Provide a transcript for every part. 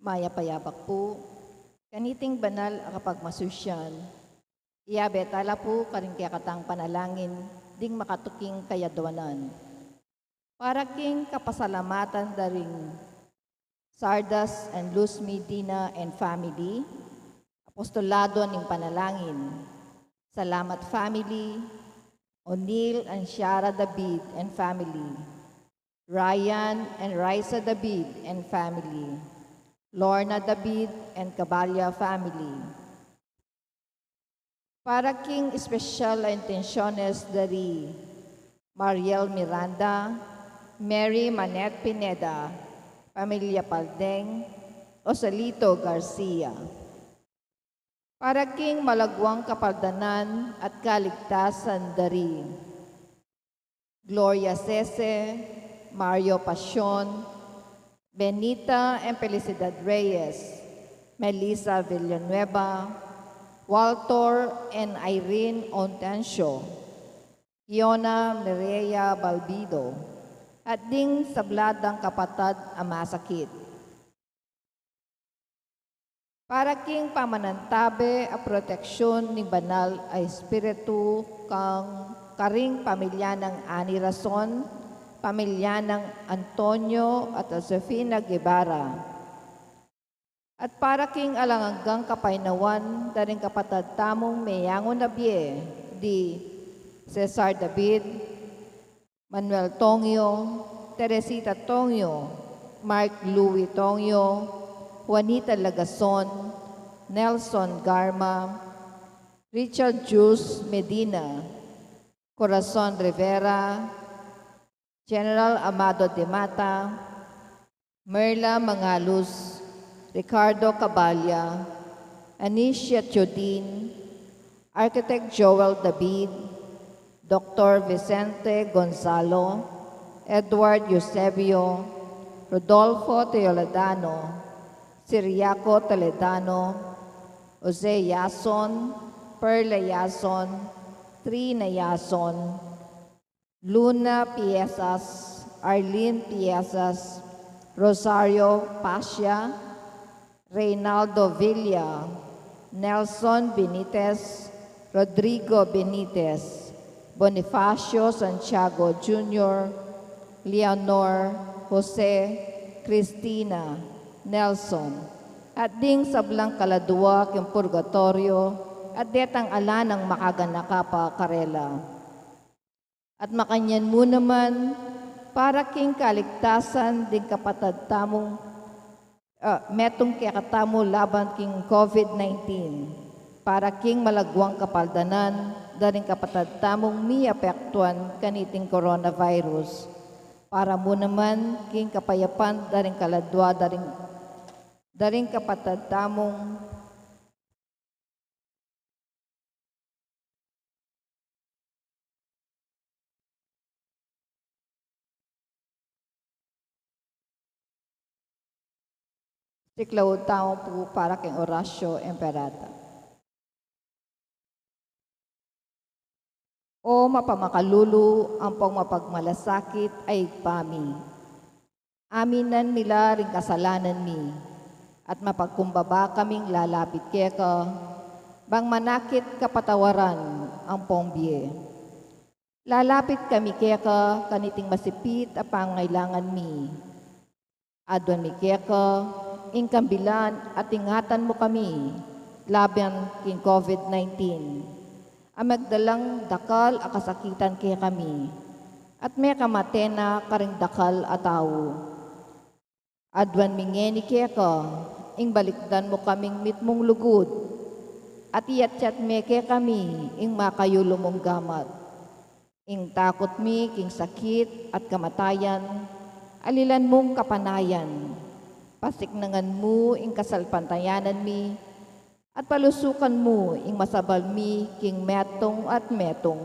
Mayapayapak po, kaniting banal ang kapagmasusyan, iyabe tala po karing kaya katang panalangin, ding makatuking kayadwanan. Para king kapasalamatan daring Sardas and Luz Medina and family, apostolado ning panalangin. Salamat family, O'Neil and Shara David and family, Ryan and Raisa David and family, Lorna David and Cabalya family. Para king espesyal na intensyones dari Mariel Miranda, Mary Manet Pineda, Pamilya Paldeng, Osalito Garcia. Para king malagwang kapaldanan at kaligtasan dari Gloria Cese, Mario Pasion, Benita and Felicidad Reyes, Melissa Villanueva, Walter and Irene Ontencio, Iona Mireya Balbido, at ding sabladang kapatad ang masakit. Para king pamanantabe a proteksyon ni banal ay espiritu kang karing pamilya ng Ani Rason, pamilya ng Antonio at Josefina Guevara. At para king alanganggang kapainawan, daring kapatad tamong Mayangon Nabie, di Cesar David, Manuel Tongyo, Teresita Tongyo, Mark Louis Tongyo, Juanita Lagason, Nelson Garma, Richard Jus Medina, Corazon Rivera, General Amado de Mata, Merla Mangalus, Ricardo Cabalya, Anicia Chodin, Architect Joel David, Dr. Vicente Gonzalo, Edward Eusebio, Rodolfo Teoladano, Siriaco Toledano, Jose Yason, Perla Yason, Trina Yason, Luna Piezas, Arlene Piezas, Rosario Pasha, Reynaldo Villa, Nelson Benitez, Rodrigo Benitez, Bonifacio Santiago Jr., Leonor, Jose, Cristina, Nelson, at ding sablang kaladwa king purgatorio, at detang ala ng makaganaka pa karela. At makanyan mo naman, para king kaligtasan ding kapatad tamong metong kaya katamo laban king COVID-19, para king malagwang kapaldanan, daring kapatad tamong miapektuan kaniting coronavirus, para mo naman king kapayapan daring kaladwa, daring kapatad tamong siklaw tao po para kay Horacio Emperata. O mapamakalulu ang pong mapagmalasakit ay pami. Aminan nila ring kasalanan mi, at mapagkumbaba kaming lalapit kaya ka, bang manakit kapatawaran ang pong biye. Lalapit kami kaya ka, kaniting masipit ang pangailangan mi. Adwan mi kaya ka, ingkambilan at ingatan mo kami, laban king COVID-19. Ang magdalang dakal ang kasakitan kaya kami, at may kamatena karing dakal at tao. Adwan mingeni kaya ka, ing balikdan mo kaming mitmong lugod, at iyat-yat me kaya kami, ing makayulo mong gamat. Ing takot mi king sakit at kamatayan, alilan mong kapanayan, pasiknangan mo ing kasalpantayanan mi, at palusukan mo ing masabal mi king metong at metong.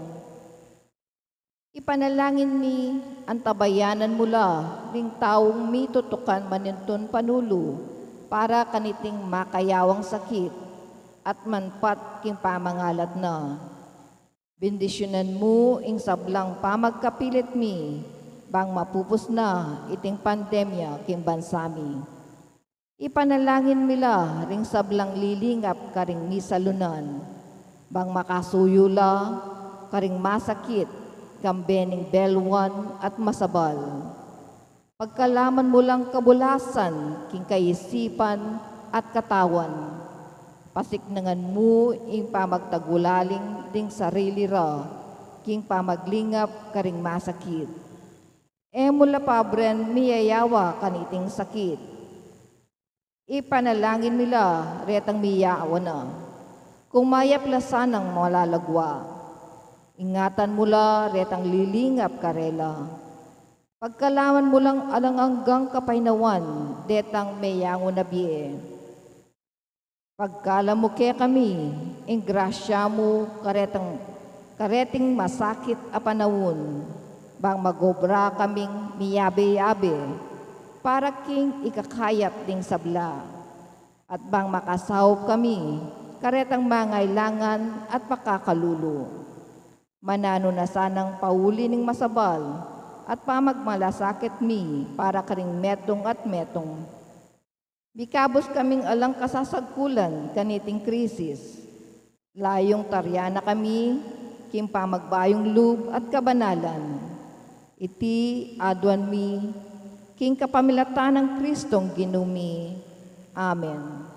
Ipanalangin mi ang tabayanan mula ring taong mi tutukan manintun panulo, para kaniting makayawang sakit at manpat king pamangalat na. Bendisyonan mo ing sablang pamagkapilit mi, bang mapupos na iting pandemya king bansami. Ipanalangin nila ring sablang lilingap karing misalunan, bang makasuyula karing masakit, kambening belwan at masabal. Pagkalaman mo lang kabulasan, king kaisipan at katawan, pasiknangan mo ing pamagtagulaling ding sarili ra, king pamaglingap karing masakit. Mula pabren miyayawa kaniting sakit. Ipanalangin nila retang miyawa na, kung mayaplasan ng malalagwa. Ingatan mula retang lilingap karela. Pagkalaman mo lang alang-anggang kapainawan, detang mayango na biye. Pagkala mo kaya kami, ing grasya mo kareting masakit a panawon, bang magobra kaming miyabe-yabe, para king ikakayat ding sabla. At bang makasahop kami, karetang mangailangan at pakakalulu. Manano na sanang pauli ning masabal, at pamagmalasakit mi, para karing metong at metong. Bikabos kaming alang kasasagkulan kaniting krisis. Layong taryana kami, kim pamagbayong lub at kabanalan. Iti aduan mi, king kapamilatan ng Kristong ginumi. Amen.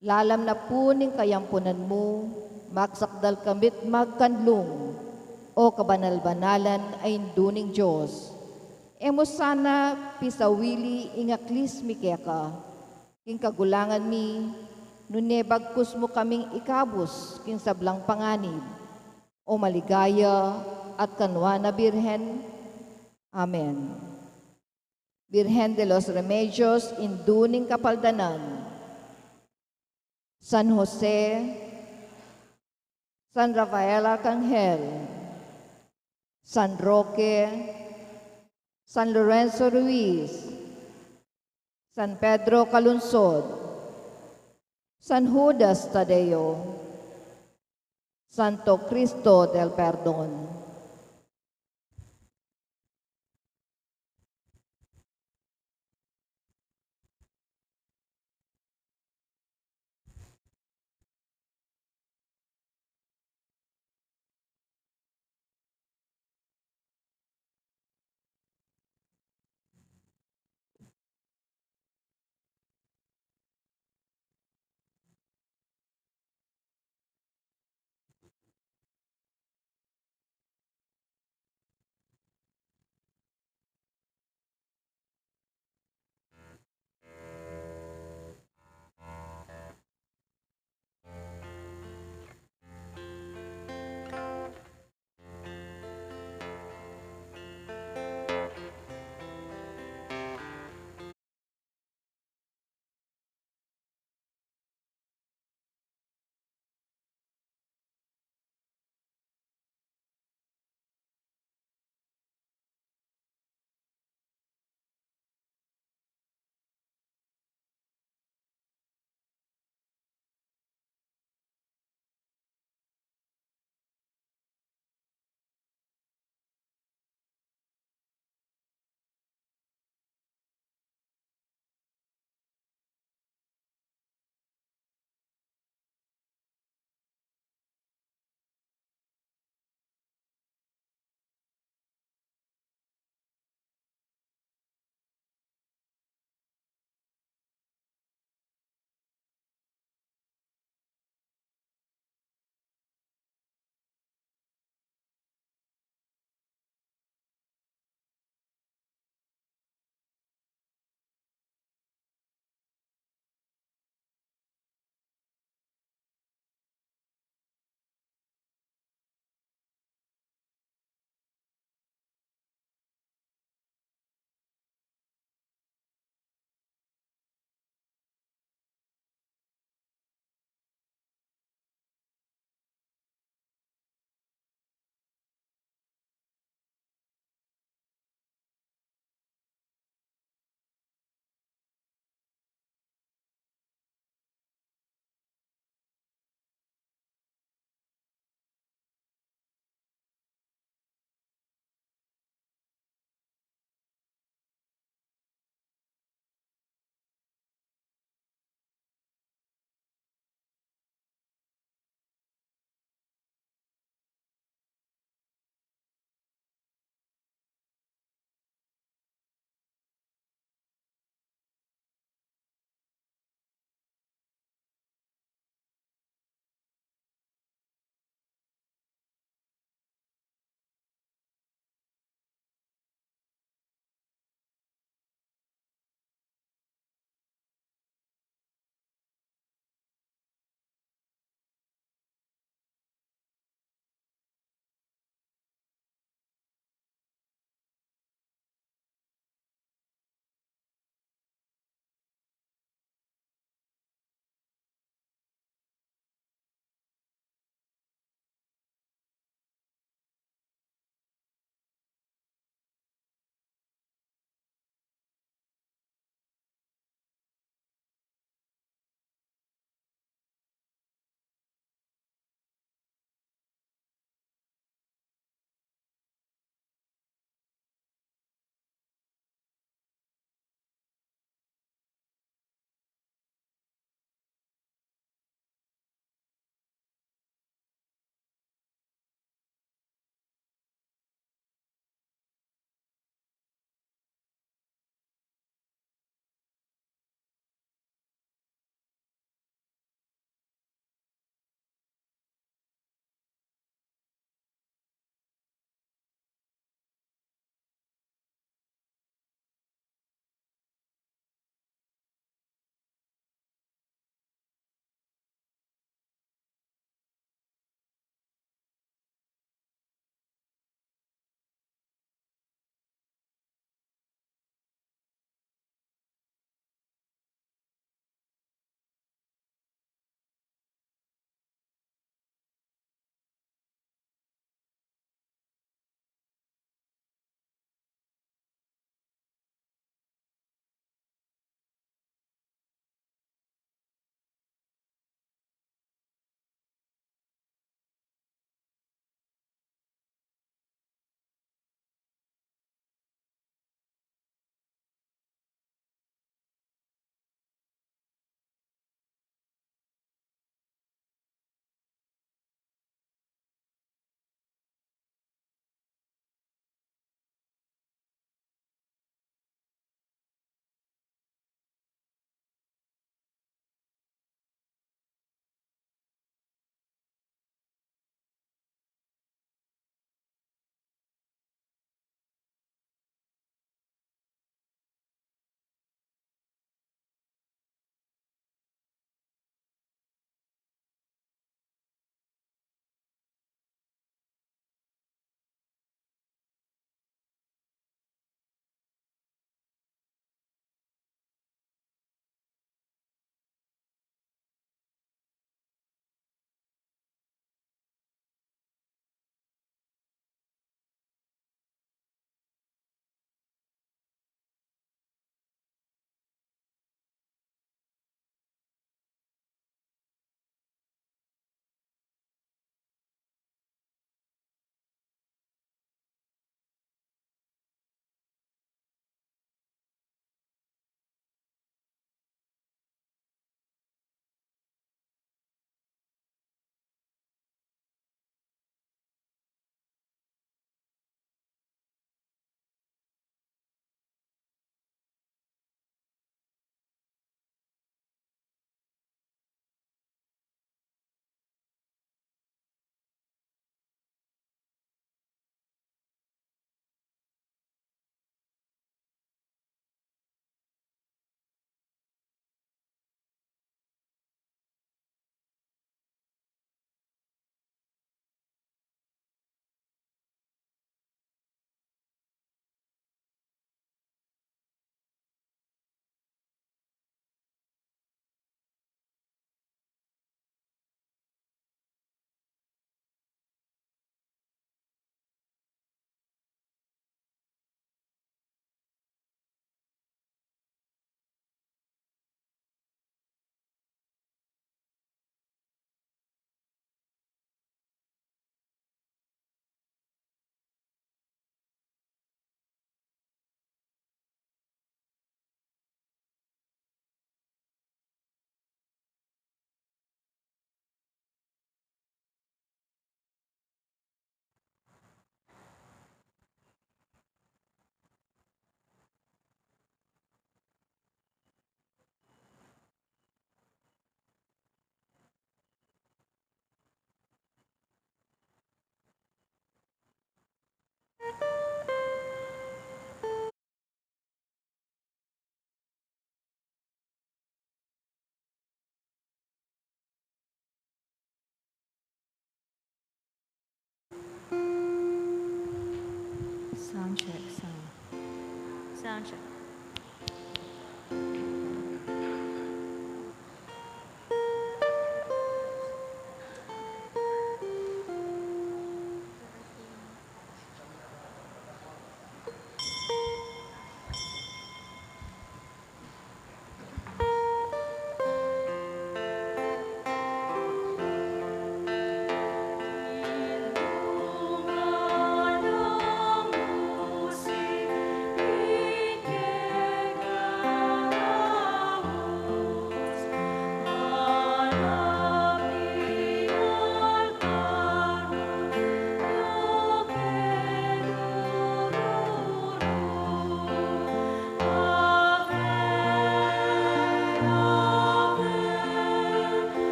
Lalam na po ning kayampunan mo, magsakdal kamit magkanlong, o kabanal-banalan ay duning Diyos. Emo sana pisawili ingaklis mi keka, king kagulangan mi, nunebagkus mo kaming ikabos, king sablang panganib, o maligaya at kanwa na Birhen. Amen. Virgen de los Remedios, induning kapaldanan, San Jose, San Rafael Arcangel, San Roque, San Lorenzo Ruiz, San Pedro Calunsod, San Judas Tadeo, Santo Cristo del Perdón. Saan siya?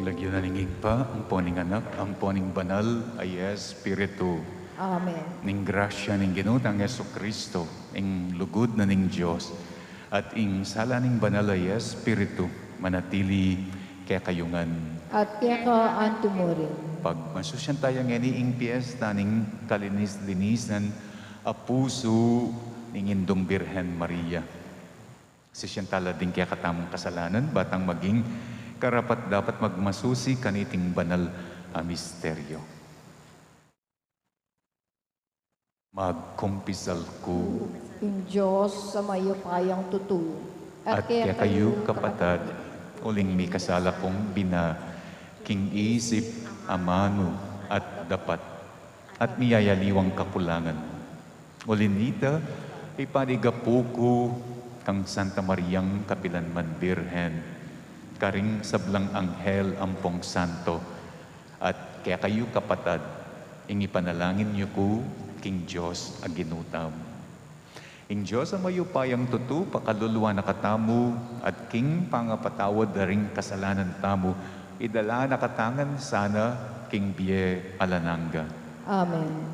Lagyan na ningig pa, ang poning anak, ang poning banal, ay Espiritu. Amen. Ning grasya ning ginutang Yeso Kristo, ing lugod na ning Diyos, at ing sala ning banal ay Espiritu, manatili kaya kayungan. At kaya ka ang tumurin. Pag masusyan tayo ngani ing piyesta ning kalinis-linisan, a puso ning Indong Birhen Maria. Sisyantala din kaya katamang kasalanan, batang maging karapat dapat magmasusi kaniting banal a misteryo. Magkumpisal ko Yung Diyos sa mayo payang tutu. at kaya kayo kapatad, uling may kasala kong bina, king isip, amano at dapat, at niyayaliwang kakulangan. Ulinita, ipanigapuko kang Santa Mariang Kapilanman Birhen, karing sablang anghel ampong santo, at kaya kayo kapatad, ingi panalangin niyo ko, king Diyos aginutam. Ing Diyos ang mayupayang tutu, pakaluluwa na katamu, at king pangapatawad na ring kasalanan tamu, idala na katangan sana, king biye alananga. Amen.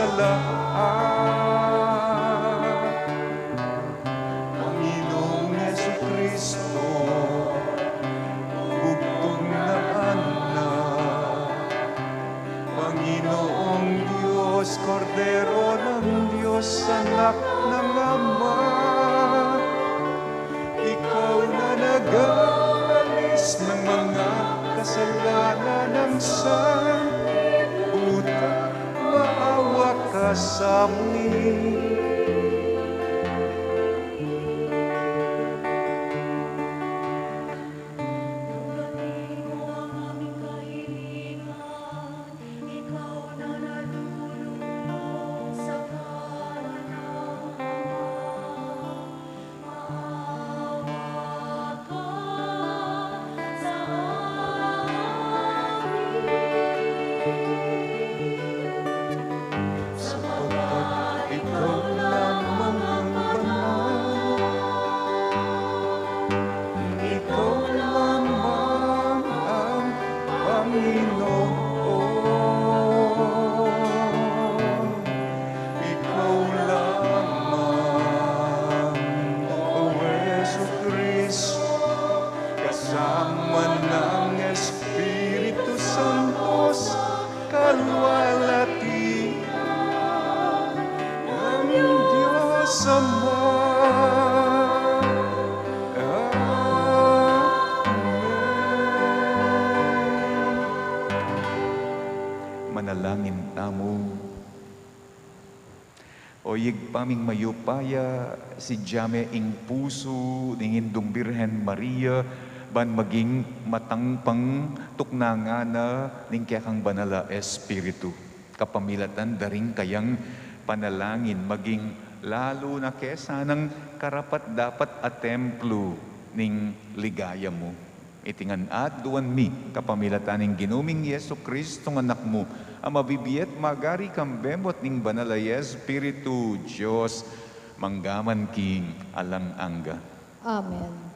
sa lahat. Panginoong Jesucristo, bugtong na anak. Panginoong Diyos, Kordero ng Diyos, anak ng Ama. Ikaw na nag-aalis ng mga kasalanan ng sanlibutan, maawa ka sa amin. Manalangin tamo. Oyig paming mayupaya si Jame ing puso ning Indong Birhen Maria ban maging matangpang tuknangana ning kayakang banala Espiritu. Kapamilatan daring kayang panalangin maging lalo na kesa ng karapat dapat a templo ning ligaya mo. Itingan at duwan mi kapamilatan ning ginuming Yesu Kristo ng anak mo, ang mabibiyet magari kambemot ning banalay Espiritu Diyos, manggaman king alang angga. Amen.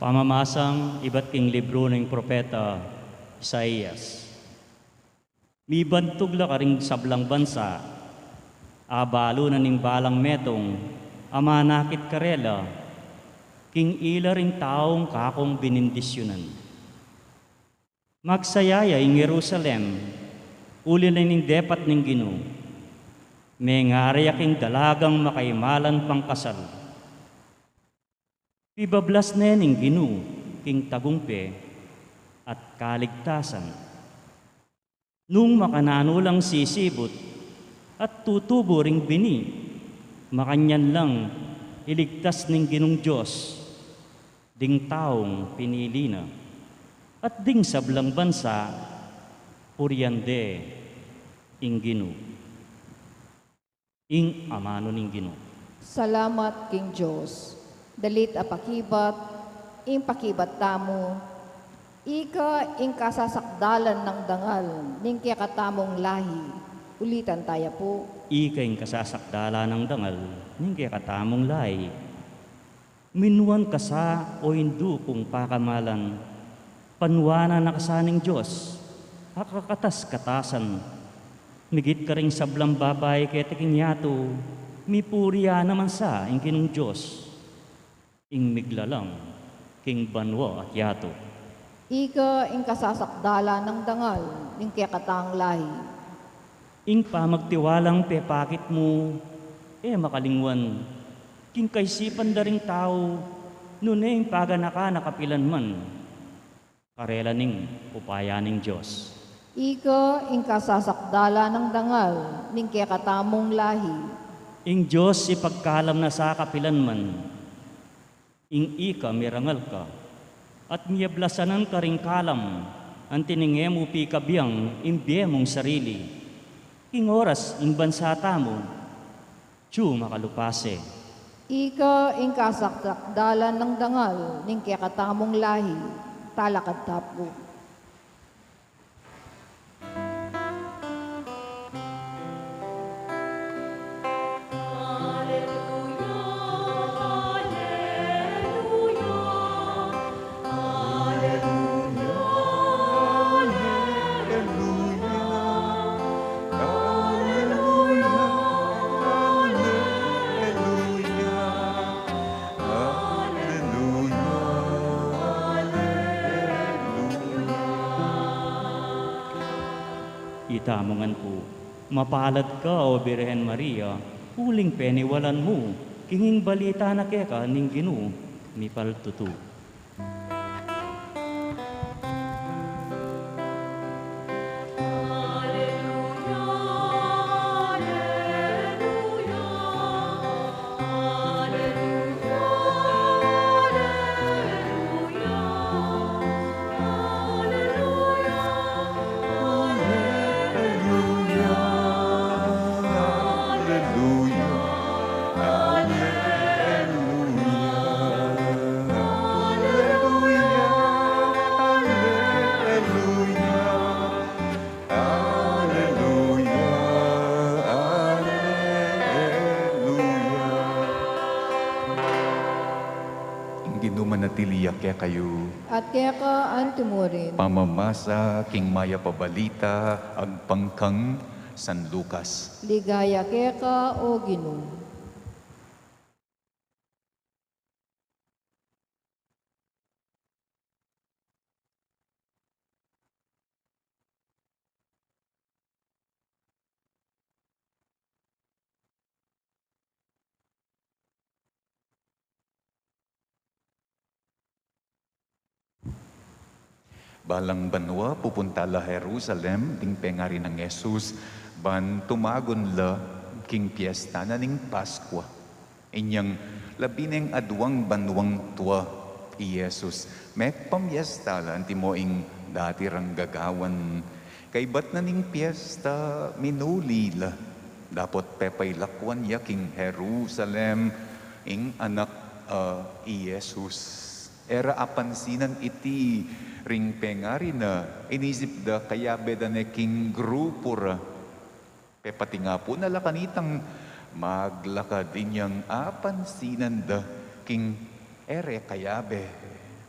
Pamamasang iba't king libro ng propeta Isaías. Mibantog la karing sablang bansa, abalo na ning balang metong, amanakit karela, king ila ring taong kakong binindisyonan. Magsayaya ing Jerusalem, uli na ning depat ning Ginoo, may ngariya king dalagang makaimalan pang kasal. Ibablas na ning Ginoo, king tagumpe at kaligtasan. Nung makananulang sisibot at tutubo ring bini, makanyan lang iligtas ning Ginong Diyos, ding taong pinili na, at ding sablang bansa, puryande ing Ginoo, ing amano ning Ginoo. Salamat King Diyos. Dalit a pakibat, ing pakibat tamo, ika ing kasasakdalan ng dangal, ning kaya katamong lahi. Ulitan tayo po. Ika ing kasasakdala ng dangal, ning kaya katamong lahi. Minuan kasa o hindu kung pakamalan, panwana na kasaning Diyos, akakatas katasan. Migit ka ring sablang babay kaya tiking yato, mipuriya naman sa ing Ginong Diyos. Ing miglalang, king banwa at yato. Ika ing kasasakdala ng dangal, ning kaya katang lahi. Ing pamagtiwalang pepakit mo, makalingwan, king kaisipan daring tao, nuneng paganaka nakapilan man, karela ning upayaning Diyos. Ika ing kasasakdala ng dangal, ning kaya katamong lahi. Ing Diyos ipagkalam na sa kapilan man, ing ika mirangal ka, at miyablasanan ka ring kalam, ang tiningemu pikabiyang imbye mong sarili. Ing oras ing bansata mo, tiyo makalupase. Ika ing kasasakdalan ng dangal, ning kaya katamong lahi. Talakad tapo. itamongan ko. Mapalad ka, O Birhen Maria, uling peniwalan mo, kinging balita na keka ning Ginoo, mi paltutu. Ginumanatiliya kaya kayo At kaya ka antimurin. pamamasa king maya pabalita agpangkang San Lucas. Ligaya kaya ka, O Ginoo. Balang banwa pupunta la Jerusalem ding pengari ng Jesus ban tumagon la king piyesta na ning Paskwa. Inyang labineng adwang banwang tua i Jesus. Mek pamyesta la anti mo ing dati rang gagawan. Kay bat na ning piyesta minuli la. Dapat pepay lakwan ya king Jerusalem ing anak i Jesus. Era apansinan iti ring pengari na inisip da kaya beda na king grupo ra. Pati nga po nalakanitang maglakad inyang apansinan da king ere kayabe.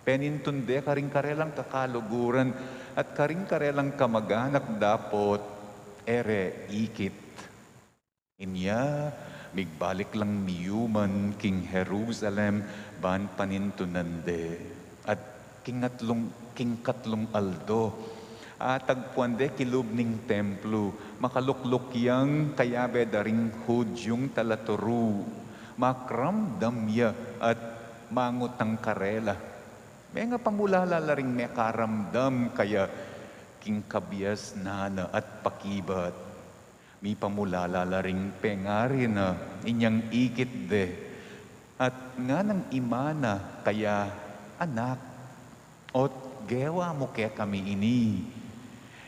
Penintunde karing karelang kakaluguran at karing karelang kamaganak dapot ere ikit. Inya migbalik lang miyuman king Jerusalem ban panintunande at king katlong aldo. Tagpuan de kilub ning templo, makalukluk yang kayabe daring hudyong talaturu, makramdam ya at mangutang karela. May nga pamulala ring may karamdam kaya king kabias nana at pakibat. Mi pamulala ring pengari na inyang ikit de. At nga ng imana kaya anak, ot gewa mo kaya kami ini.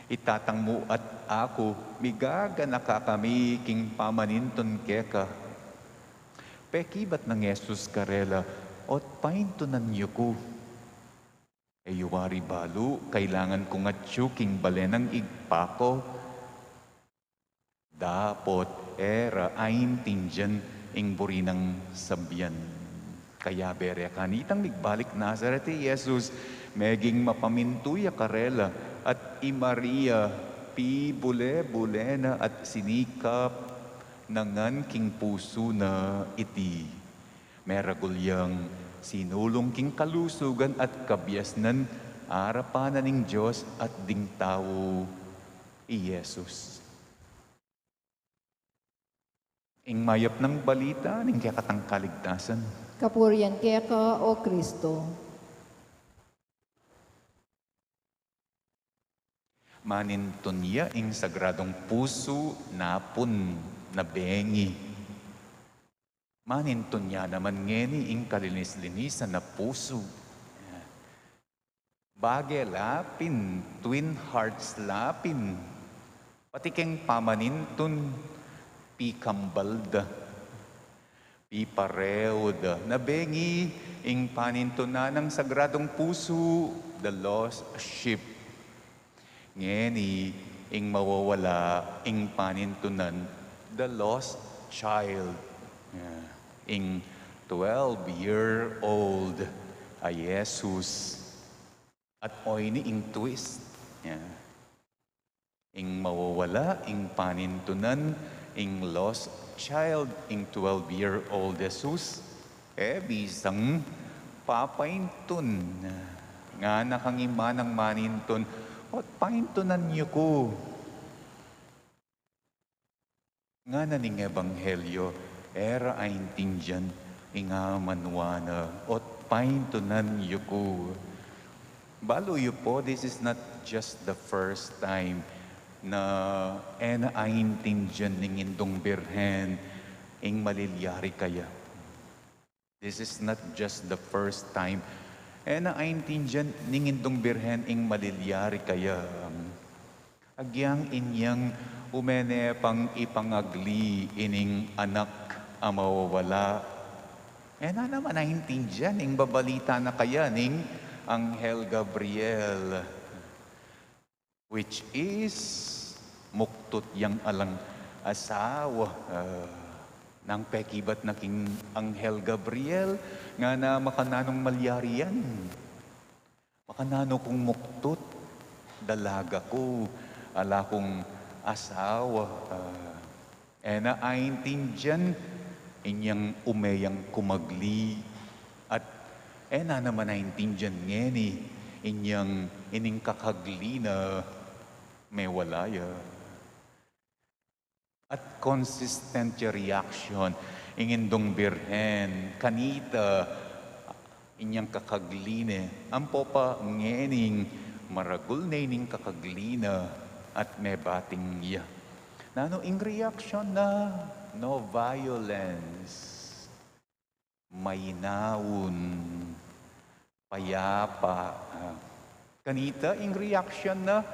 Itatang mo at ako, migaga na ka kami king pamaninton keka. Pekibat ng Jesus karela, ot paintunan niyo ko. Yuwari balo, kailangan ko nga king balenang igpako. Dapot era ain tinjan ing burinang sabyan. Kaya bere kanitang migbalik Nazareth Jesus, meging mapamintuya karela at i Maria pi bule-bulena at sinikap nangan king puso na iti. Meragulyang sinulong king kalusugan at kabiasnan arapanan ning Diyos at ding tao i Jesus. Ing mayap ng balita ning kakatang kaligtasan. Kapurian kaya ka, O Kristo. Maninton niya ing sagradong puso napon na bengi. Maninton niya naman ngeni ing kalinis-linisan na puso. Bage lapin, twin hearts lapin. Pati keng pamaninton, pikambalda, pipareoda, nabengi ing panintunan ng sagradong puso, the lost sheep. Ngeni ing mawawala ing panintunan, the lost child. Ing 12-year-old ay Jesus. At oyni ing twist. Ing mawawala ing panintunan, ing lost child, ing 12-year-old Jesus, bisang papaintun. Nga nakangimanang maninton, at paintunan niyo ko. nga naning ebanghelyo, era aintindihan, inga manwana, ot paintunan yuko. Balo yu po, this is not just the first time na aintindihan ning indong birhen, ing malilyari kaya. This is not just the first time. Aintindihan ning indong birhen, ing malilyari kaya. Agyang inyang umene pang ipangagli ining anak amawawala. Na naman naintindihan, ing babalita na kaya ning Anghel Gabriel, which is muktut yang alang asawa ng pekibat na king Anghel Gabriel, nga na makananong malyari yan. Makanano kong muktut, dalaga ko, ala kong asawa. Na aintindihan, inyang umeyang kumagli. At na naman naintindihan ngeni, inyang ining kakagli na may walaya. At consistent yung reaction, ingindong birhen, kanita, inyang kakagline, ampo pa ngening maragul na ining kakagline at may bating iya. Nano ing reaction na no violence, mayinaon, payapa. Kanita ing reaction na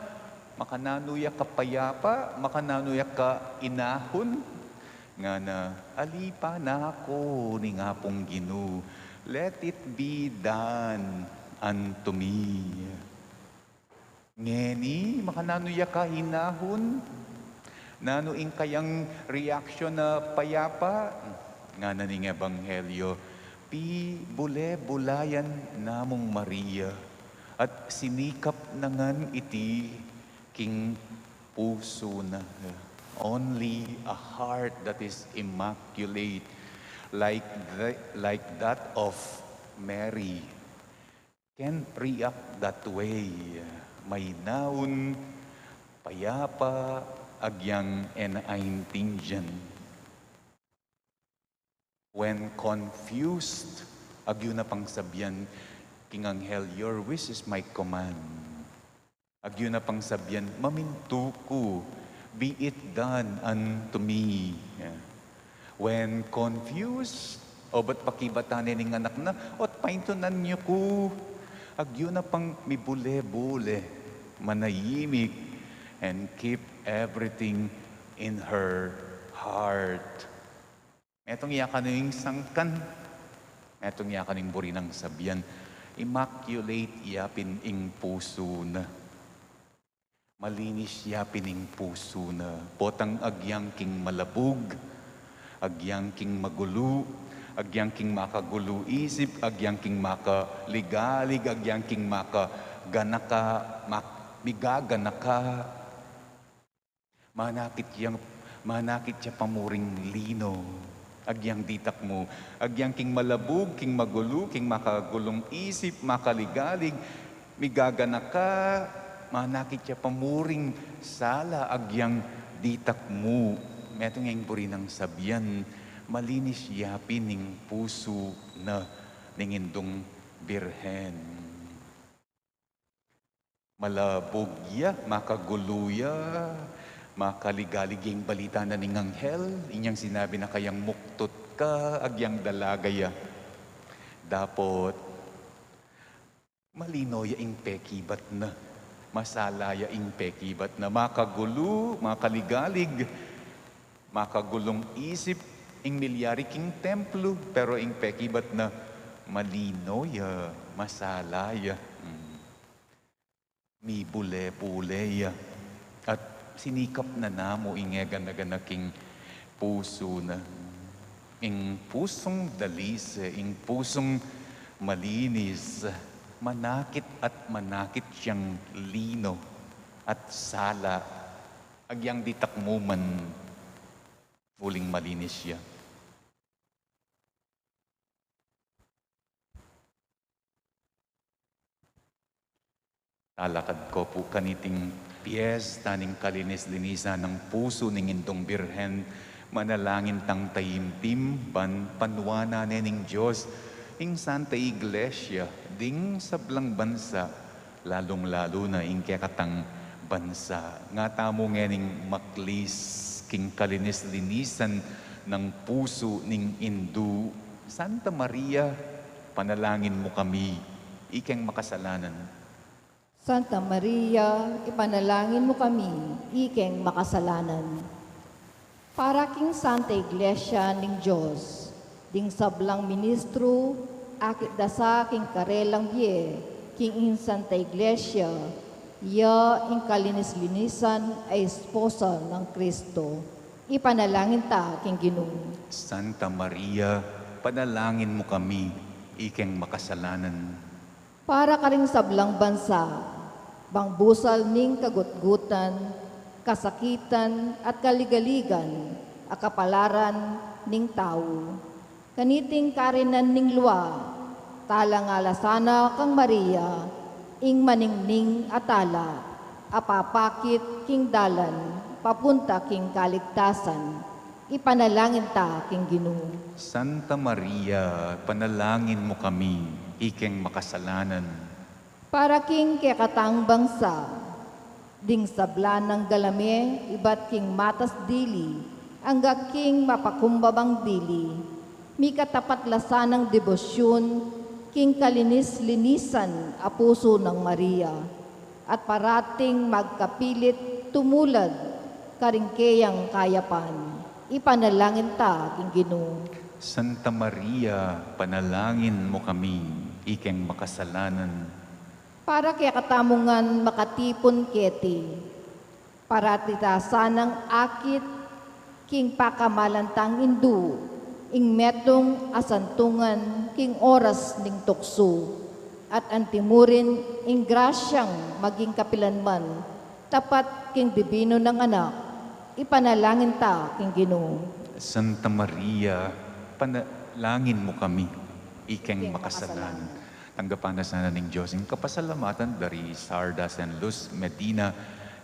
makananuya ka payapa, makananuya ka inahon, nga na alipa na ako ni nga pong Ginoo. Let it be done unto me. Ngeni, makananuya ka hinahon, nano ing kayang reaction na payapa, nga naning ebanghelyo, pi bule-bulayan namong Maria, at sinikap nangan iti king puso na. Only a heart that is immaculate, like that of Mary, can react that way. May naun, payapa, agyang aintindihan. When confused, agyo na pang sabyan, King Anghel, your wish is my command. Agyo na pang sabyan, maminto ko, be it done unto me. Yeah. When confused, o ba't pakibatanin ng anak na, ot paintunan niyo ko, agyo na pang mibule-bule, manayimik, and keep everything in her heart. Etong yakan yung sangkan, etong yakan yung buri ng sabyan, immaculate yapin ing puso na. Malinis yapin ing puso na. Potang agyang king malabog, agyang king magulo, agyang king makagulo isip, agyang king makaligalig, agyang king makaganaka, migaganaka. Manakit siya pamuring lino. Agyang ditak mo, agyang king malabog, king magulo, king makagulong isip, makaligalig, migaganaka, manakit siya pamuring sala, agyang ditak mo. Metong yung buri ng sabyan, malinis yapin ning puso na ningindong birhen. Malabogya, makaguluya, makaligaliging balita na ning Anghel, inyang sinabi na kayang muktut ka, agyang dalagaya. Dapot, malinoya ing pekibat na, masalaya ing pekibat na, makagulo, makaligalig, makagulong isip, ing milyari king templo, pero ing pekibat na, malinoya, masalaya, mi bule-buleya, at sinikap na namo ingeganaking puso na. Ing pusong dalise, ing pusong malinis, manakit at manakit siyang lino at sala. Agyang ditak mo man, uling malinis siya. Talakad ko po kaniting piyesta ning kalinis-linisan ng puso ning indong birhen, manalangin tang tayimtim, panwana nening Diyos, ing Santa Iglesia, ding sablang bansa, lalong-lalo na ing katang bansa. Nga tamo ngening maklis, king kalinis-linisan ng puso ning Indu. Santa Maria, panalangin mo kami, ikeng makasalanan. Santa Maria, ipanalangin mo kami, ikeng makasalanan. Para king Santa Iglesia ning Diyos, ding sablang ministro, akit dasa king karelang biye, king in Santa Iglesia, iya ing kalinis-linisan ay esposa ng Kristo. Ipanalangin ta king Ginoo. Santa Maria, panalangin mo kami, ikeng makasalanan. Para ka ring sablang bansa, bangbusal ning kagutgutan, kasakitan at kaligaligan, akapalaran ning tao. Kaniting karinan ning luwa, talang alasana kang Maria, ing maningning atala, apapakit king dalan, papunta king kaligtasan. Ipanalangin ta king Ginoo. Santa Maria, panalangin mo kami, ikeng makasalanan. Para king kekatang bangsa, ding sabla ng galame, iba't king matas dili, angga king mapakumbabang dili, mi katapat lasanang debosyon, king kalinis-linisan a puso ng Maria, at parating magkapilit tumulad, karingkeyang kayapan. Ipanalangin ta king Ginoo. Santa Maria, panalangin mo kami, ikeng makasalanan. Para kaya katamungan makatipon keti, para titasan ng akit, king pakamalantang indu, ing metong asantungan, king oras ning tukso, at antimurin ing grasyang maging kapilanman, tapat king bibino ng anak, ipanalangin ta king Ginoo. Santa Maria, panalangin mo kami, ikeng makasalanan. Tanggapan na sana ng Diyos. Ang kapasalamatan dari Sardas and Luz Medina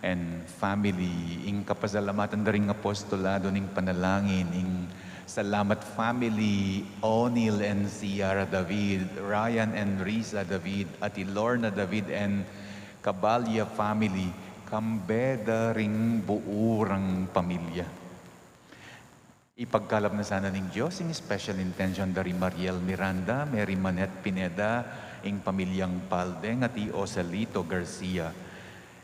and family. Ang kapasalamatan dari ng apostolado ng panalangin. Ang salamat family, O'Neil and Ciara David, Ryan and Risa David, Ati Lorna David and Cabalya family. Kambeda ring buurang pamilya. Ipagkalap na sana ng Diyos ang special intention dari Mariel Miranda, Mary Manette Pineda, ing pamilyang Paldeng at Osalito Garcia.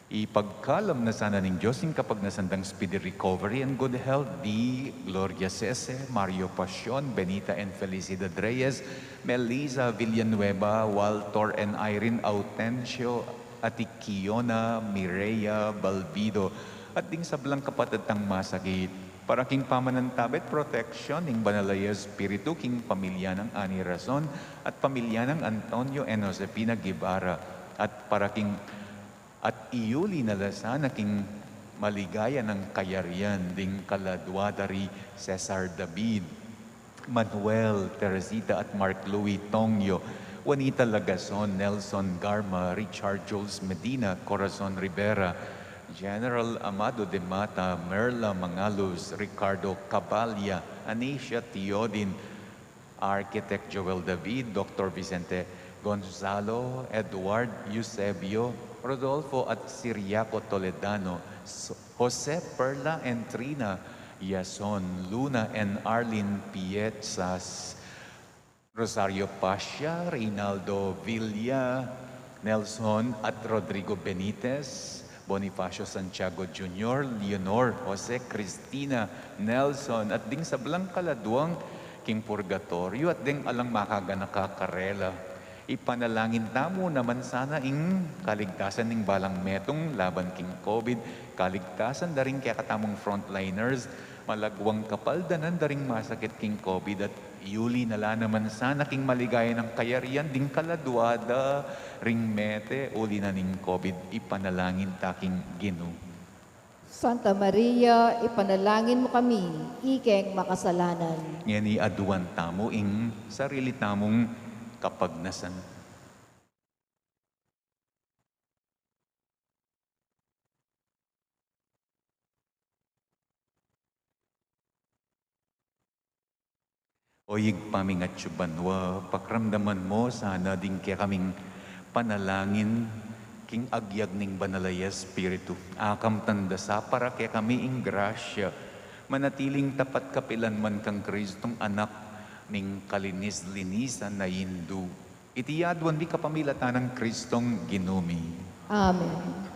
Ipagkalap na sana ng Diyos ang kapag nasandang speedy recovery and good health di Gloria Cese, Mario Pasion, Benita and Felicidad Reyes, Melissa Villanueva, Walter and Irene Autencio, at Kiona Mireya Balbido, at ding sablang kapatid tang masakit. Para king pamanantabet protection ning Banalaya Espiritu king pamilya ng Ani Razon at pamilya ng Antonio and Josepina Guevara at para king at iuli na lasan king maligaya ng kayarian ding kaladwadari Cesar David, Manuel, Teresita at Mark Louis Tongyo, Juanita Lagason, Nelson Garma, Richard Jules Medina, Corazon Rivera, General Amado de Mata, Merla Mangalus, Ricardo Cabalya, Anisha Teodin, Architect Joel David, Dr. Vicente Gonzalo, Edward Eusebio, Rodolfo at Siriaco Toledano, Jose Perla and Trina Yason, Luna and Arlene Pietsas, Rosario Pasha, Reynaldo Villa, Nelson at Rodrigo Benitez, Bonifacio Santiago Jr., Leonor, Jose Cristina, Nelson, at ding sablang kaladuang king purgatorio at ding alang makaga nakakarela. Ipanalangin tamo naman sana ing kaligtasan ng balang metong laban king COVID, kaligtasan daring kaya katamong frontliners, malagwang kapaldanan daring masakit king COVID at iuli nala naman sana king maligaya ng kayarian ding kaladwada ring mete uli na ning COVID, ipanalangin taking Ginoo. Santa Maria, ipanalangin mo kami, ikeng makasalanan. Ngayon aduan tamo ing sarili tamong kapagnasan. Oyig paming at banwa, pakramdaman mo sana din kaya kaming panalangin king agyag ning banalaya Espiritu. Akam tanda sa para kaya kami ing grasya, manatiling tapat kapilan man kang Kristong anak ning kalinis-linisan na Hindu. Itiyadwan di kapamilatan ng Kristong ginumi. Amen.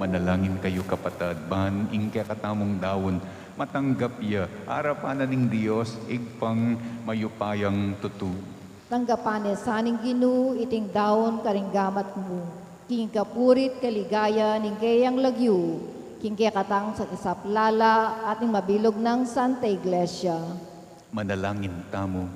Manalangin kayo kapatad, ban ing katamong dawon, matanggap ya, arapanan ning Dios, igpang mayupayang tutu. Tanggapan saning Ginoo iting daon karinggamat mo. King kapurit kaligaya ning kayang lagyu. King kaya katang sa kisaplala ating mabilog ng Santa Iglesia. Manalangin tamo.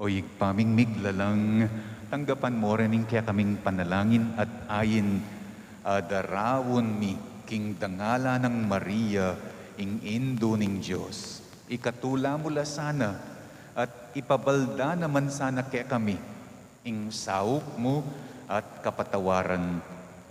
O igpaming miglalang, tanggapan mo rin kaya kaming panalangin at ayin darawon mi king dangala ng Maria ing indo ning Diyos. Ikatula mula sana at ipabalda naman sana kaya kami ing sauk mo at kapatawaran.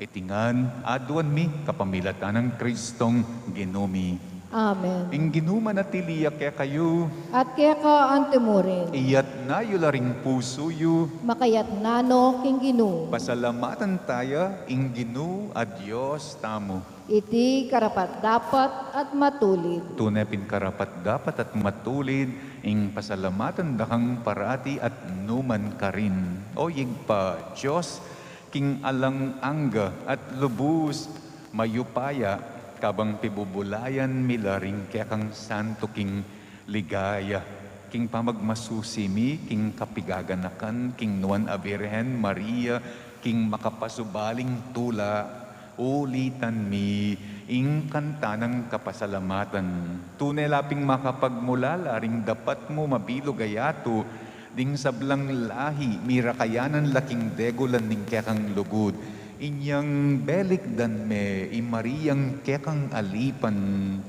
Itingan aduan mi kapamilatan ng Kristong Ginumi. Amen. Ing ginuma na tiliya kaya kayo, At kaya ka antemurin, iyat na yularing puso yu, makayat nano king Ginoo. pasalamatan tayo, ing ginu a Diyos tamo. Iti karapat dapat at matulid. Tunay karapat dapat at matulid, ing pasalamatan dakang parati at numan ka rin. O yigpa, Diyos, king alang angga at lubus, mayupaya, kabang pibubulayan milaring kaya kang santo king ligaya. King pamagmasusimi, king kapigaganakan, king nuan a Birhen Maria, king makapasubaling tula, ulitan mi, ing kanta ng kapasalamatan. Tunay laping makapagmulala, ring dapat mo mabilog ayato, ding sablang lahi, mirakayanan laking degulan ning kaya kang lugod. Inyang belik dan me, imariyang kekang alipan,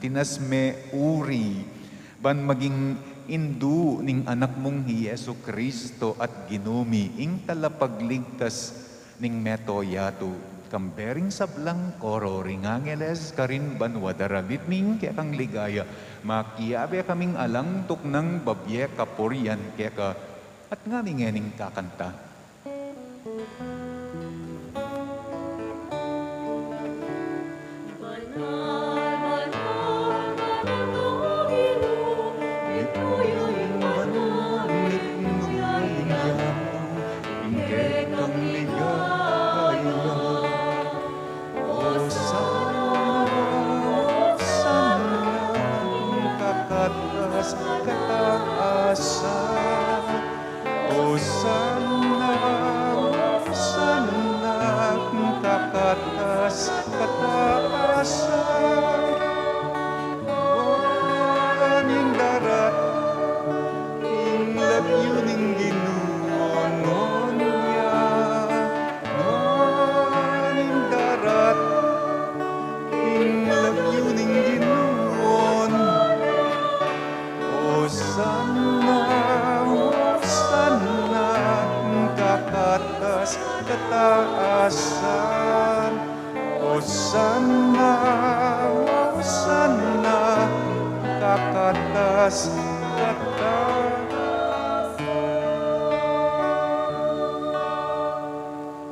tinas me uri, ban maging indu ning anak mong Yesu Kristo at ginumi, ing talapagligtas ning metoyato, kambering sablang koro, ringangeles karin banwadaralit ning kekang ligaya, makiabe kaming alang tuk ng babye kapurian keka, at nga mingening kakanta. Kataasan, Hosanna, Hosanna, kakatas, kataas.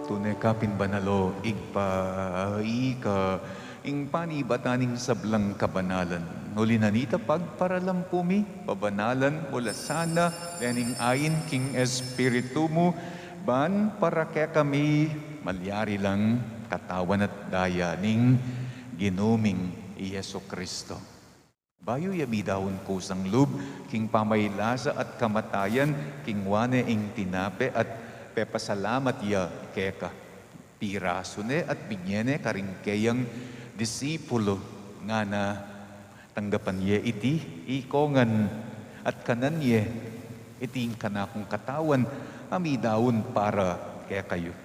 Tunay kapin banalo, igpa, ika, ing panibataning sablang kabanalan. Huli na nita pagparalampumi, pabanalan, mula sana, lening ayin king espiritu mo, ban para kaya kami malyari lang katawan at daya ning ginuming Yesu Kristo. Bayo yabi daon ko sang lub, king pamaylasa at kamatayan, king wane ing tinape at pepasalamat ya keka. Piraso ne at binyene karing kayang disipulo nga na tanggapan ye iti ikongan at kanan ye iting kanakong katawan amidawon para kaya kayo.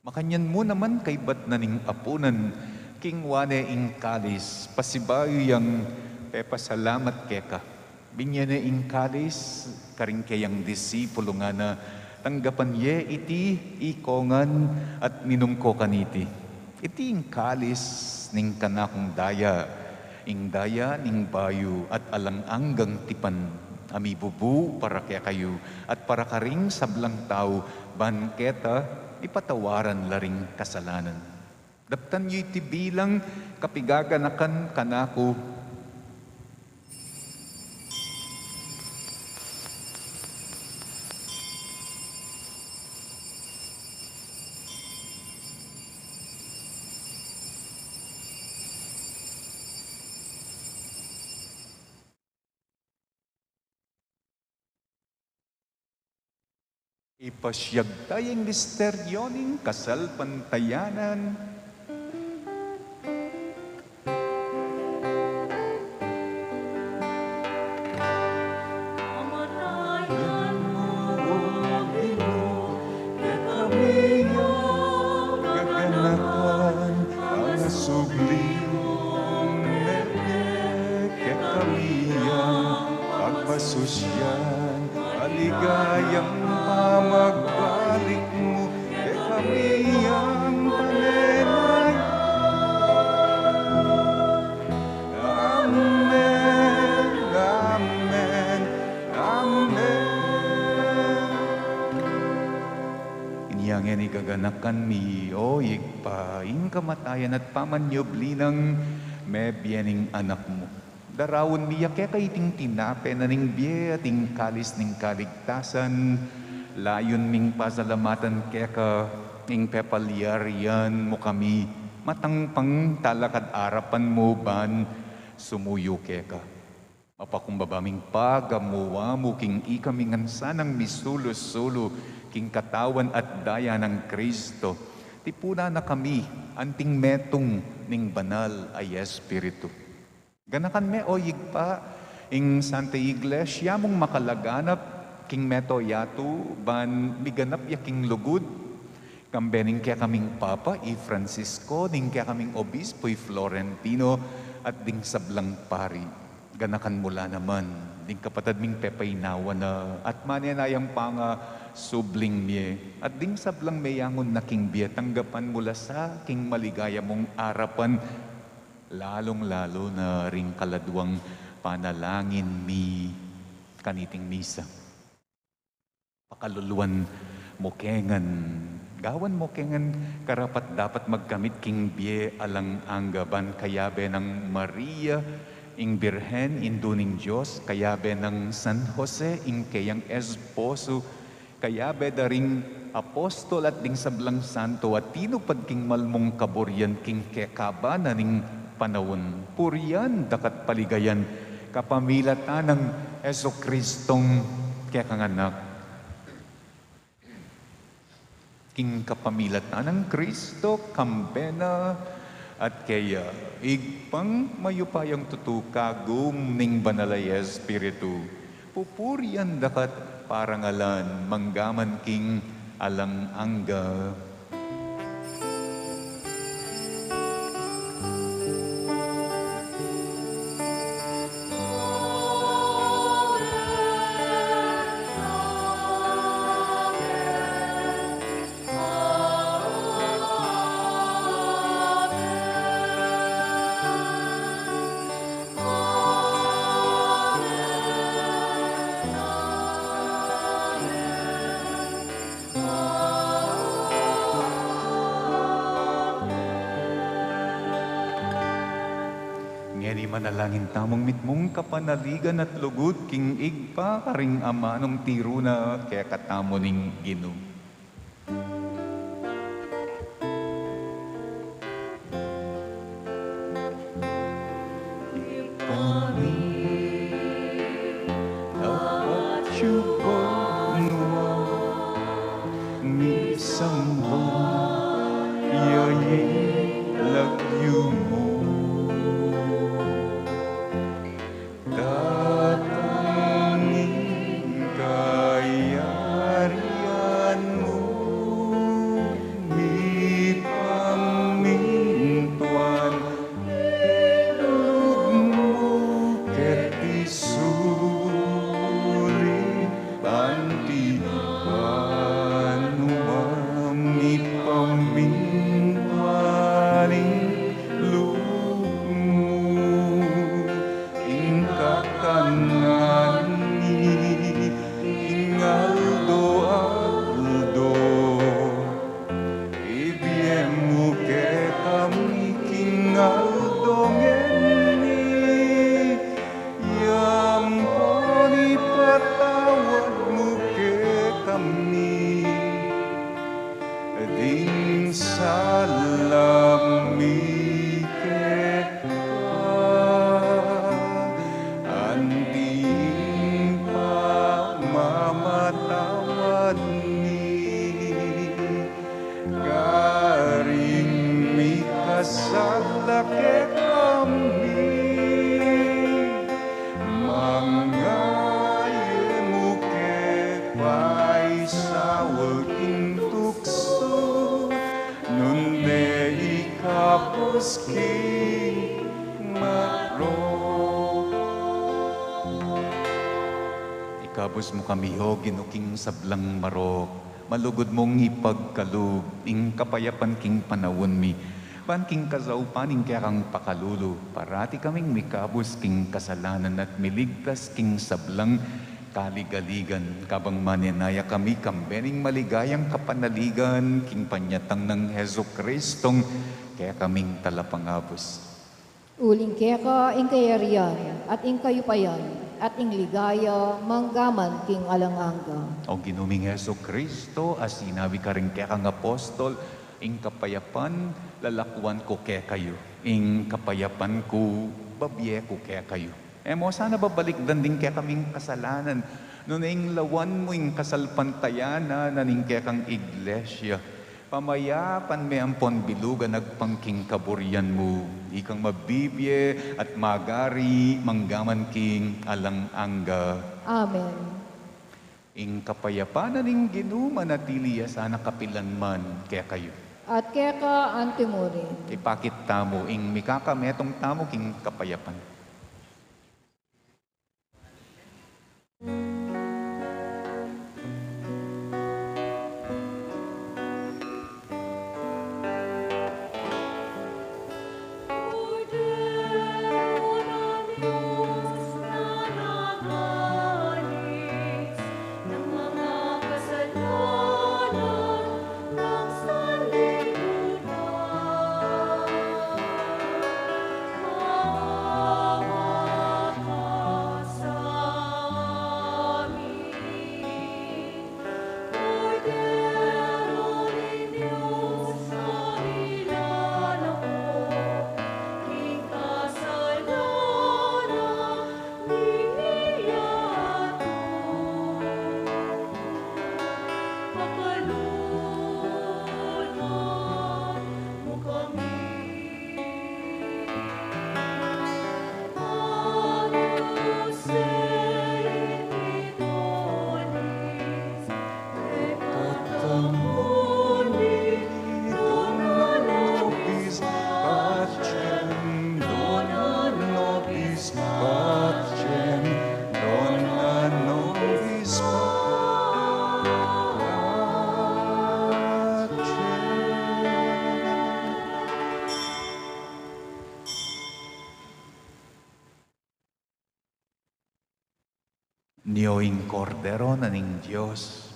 Makanyan mo naman kay bat na ning apunan, king wane ing kalis, pasibayo yang pepasalamat keka. Binyane ing kalis, karing kayang disipulo nga na tanggapan ye iti ikongan at minumko kaniti. Iti ing kalis ning kanakong daya, ing daya ning bayo at alang-anggang tipan, ami bubu para kaya kayo, at para karing sablang tao, banketa, ipatawaran laring kasalanan. Daptan yu iti bilang kapigaganakan kanako. Ipasyag tayong misteryo ning kasal pantayanan. Gaganakan ang subliong mele, kekamiyang pagpasusyan, aligayang pamagbalik mo, kekamiyang panenay. Amen, amen, amen. Inyangin igaganakan mi, o igpaing kamatayan at pamanyobli ng may biyening anak mo. Darawon miya kaya kaiting tinape na ning biye at ing kalis ning kaligtasan. Layon ming pasalamatan kaya ka ing pepalyarian mo kami. Matangpang talakad arapan mo ban sumuyo kaya ka. Mapakumbabaming pagamuwa mo king ikaming sanang misulo-sulo king katawan at daya ng Kristo. Tipuna na kami anting metong ning banal ay Espiritu. Ganakan me o yigpa ing Santa Iglesia mong makalaganap king meto yatu ban miganap ya king lugud kambening kaya kaming Papa i Francisco ning kaya kaming Obispo i Florentino at ding sablang pari. Ganakan mula naman ding kapatad ming pepaynawa na at manenayang panga subling miye at ding sablang mayangon na king biya tanggapan mula sa king maligaya mong arapan. Lalong-lalo na ring kaladwang panalangin mi kaniting misa. Pakaluluan mo kengan, gawan mo kengan karapat dapat magkamit king biye alang anggaban kayabe ng Maria, ing Birhen, induning Diyos, kayabe ng San Jose, ing kayang esposo, kayabe daring apostol at ding sablang santo at tinupad king malmong kaboryan king kekaba na ning panawon. Puriyan dakat paligayan kapamilatan ng Esokristong kekanganak. King kapamilatan ng Kristo kambena at kaya igpang mayupayang tutukagum ning banalay Espiritu. Pupuriyan dakat parangalan manggaman king alang angga. Manalangin tamong mitmong kapanaligan at lugod king igpa karing ama ng tiruna kaya katamo ning Ginoo. muke kami kingal dongeni yamponi patawad muke kami din salami anting pamamatawad ni garing mi kasalake kami mga yemuke pay sawag intukso nunde ikapos king maro. Ikabos mo kami ho ginuking sablang marok malugod mong ipagkalug ing kapayapan king panawon mi pan king kazaupan ing kaya kang pakalulo parati kaming mikabos king kasalanan at miligtas king sablang kaligaligan kabang maninaya kami kambening maligayang kapanaligan king panyatang ng Heso Kristong kaya kaming talapangabos. Uling keka ing kayarian at ing kayupayan at ing ligaya manggaman king alanganga. O ginuming Heso Kristo, as sinabi ka rin kaya kang apostol, ing kapayapan, lalakwan ko kaya kayo. Ing kapayapan ko, babye ko kaya kayo. Mo, sana babalik din kaya kaming kasalanan. Noon ing lawan mo ing kasalpantayana, naning kaya kang iglesia. Pamayapan may ampon bilugan nagpangking kaburian mo. Ikang mabibye at magari manggaman king alanganga. Amen. Ing kapayapanan ing ginuman at tiliya sana kapilanman kaya kayo. At keka antimurin. Ipakit tamo ing mikakametong tamo king kapayapan. Niyo ing kordero na ning Diyos.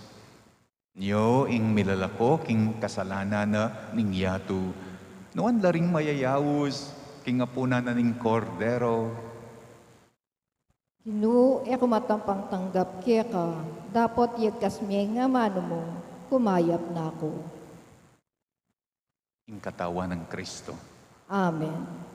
Niyo ing milalako king kasalanan na ning yatu. Noan laring mayayawos king apuna na ning kordero. Kinu ako matampang tanggap keka. Dapat yagkas nga mano mo. Kumayap na ako. Ing katawan ng Kristo. Amen.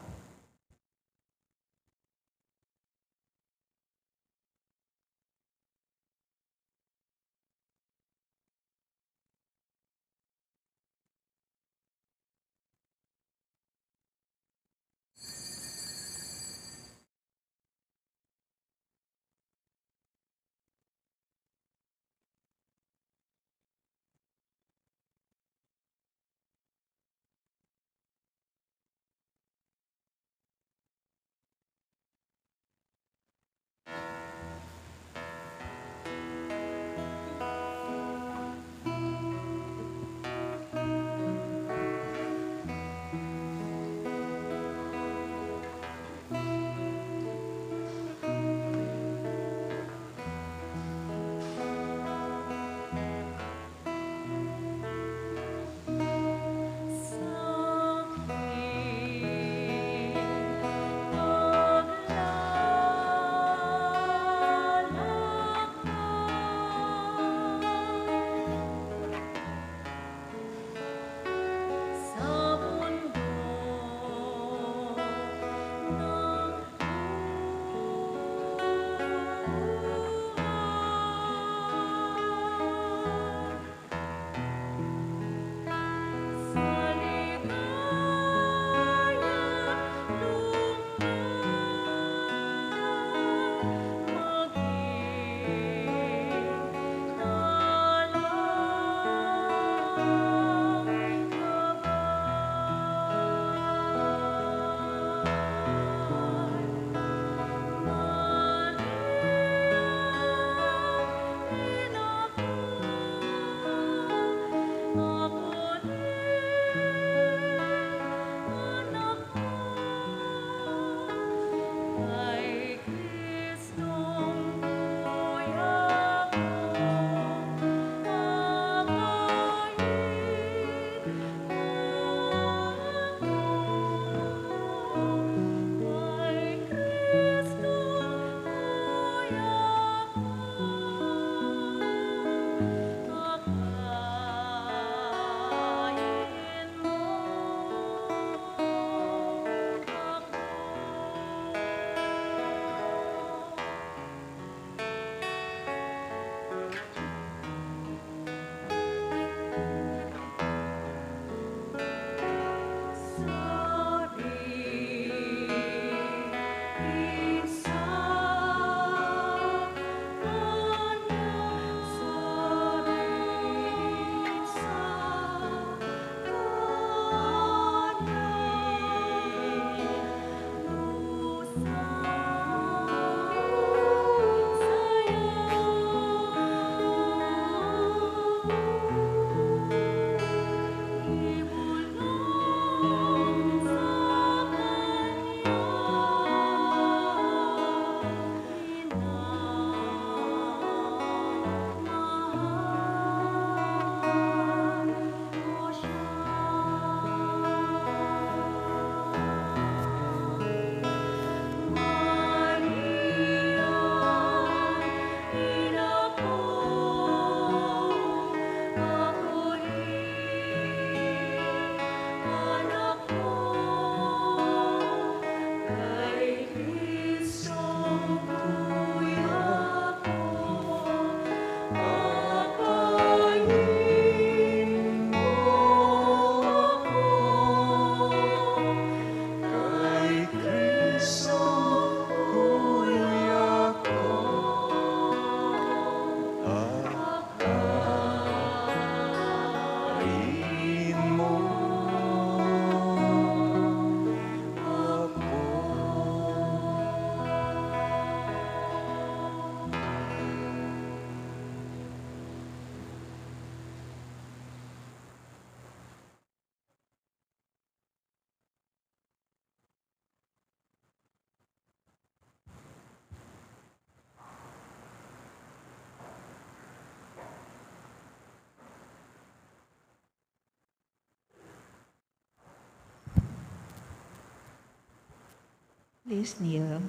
Please kneel.